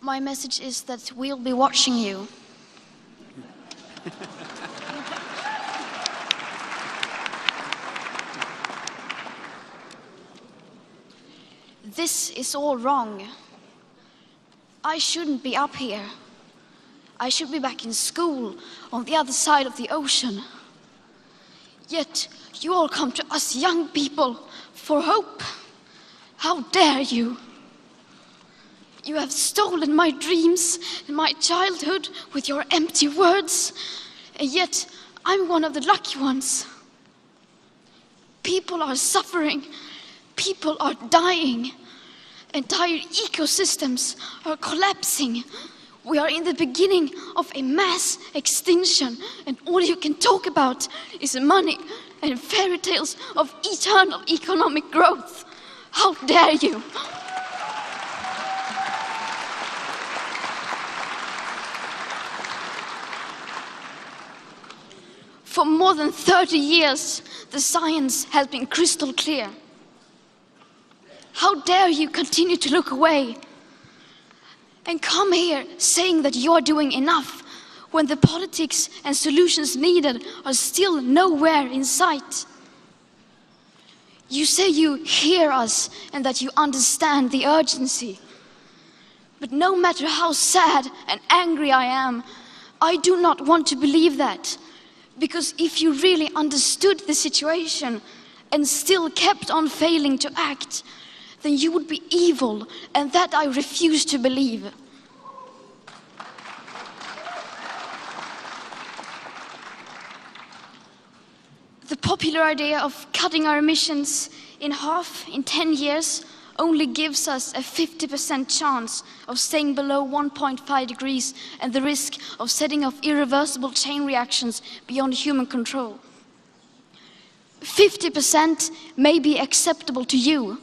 My message is that we'll be watching you. This is all wrong. I shouldn't be up here. I should be back in school on the other side of the ocean. Yet you all come to us young people for hope. How dare you? You have stolen my dreams and my childhood with your empty words, and yet I'm one of the lucky ones. People are suffering, people are dying, entire ecosystems are collapsing. We are in the beginning of a mass extinction, and all you can talk about is money and fairy tales of eternal economic growth. How dare you? For more than 30 years, the science has been crystal clear. How dare you continue to look away and come here saying that you're doing enough when the politics and solutions needed are still nowhere in sight? You say you hear us and that you understand the urgency. But no matter how sad and angry I am, I do not want to believe that. Because if you really understood the situation and still kept on failing to act, then you would be evil, and that I refuse to believe. The popular idea of cutting our emissions in half in 10 years only gives us a 50% chance of staying below 1.5 degrees and the risk of setting off irreversible chain reactions beyond human control. 50% may be acceptable to you,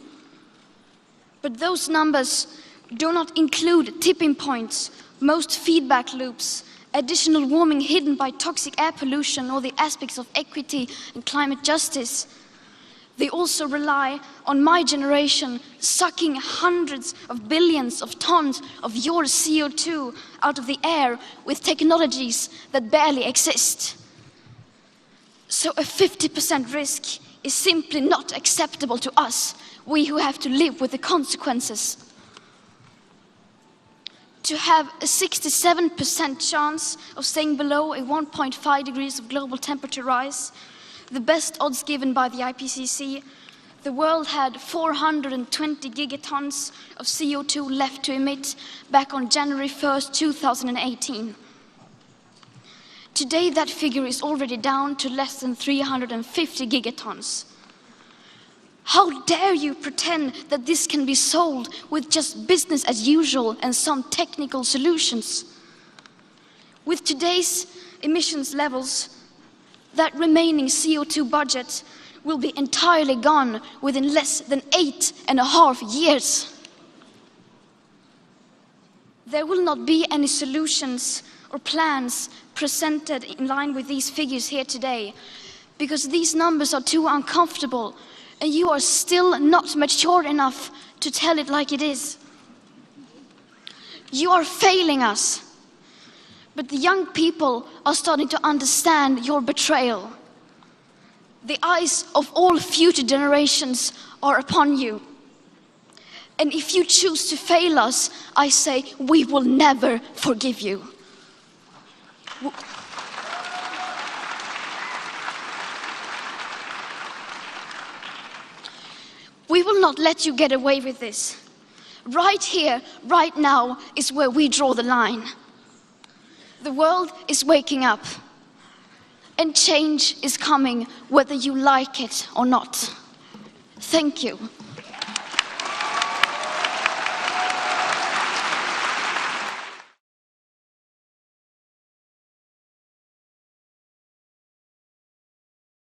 but those numbers do not include tipping points, most feedback loops, additional warming hidden by toxic air pollution, or the aspects of equity and climate justice. They also rely on my generation sucking hundreds of billions of tons of your CO2 out of the air with technologies that barely exist. So a 50% risk is simply not acceptable to us, we who have to live with the consequences. To have a 67% chance of staying below a 1.5 degrees of global temperature rise, the best odds given by the IPCC, the world had 420 gigatons of CO2 left to emit back on January 1st, 2018. Today that figure is already down to less than 350 gigatons. How dare you pretend that this can be solved with just business as usual and some technical solutions? With today's emissions levels, that remaining CO2 budget will be entirely gone within less than 8.5 years. There will not be any solutions or plans presented in line with these figures here today, because these numbers are too uncomfortable and you are still not mature enough to tell it like it is. You are failing us. But the young people are starting to understand your betrayal. The eyes of all future generations are upon you. And if you choose to fail us, I say we will never forgive you. We will not let you get away with this. Right here, right now, is where we draw the line. The world is waking up, and change is coming whether you like it or not. Thank you.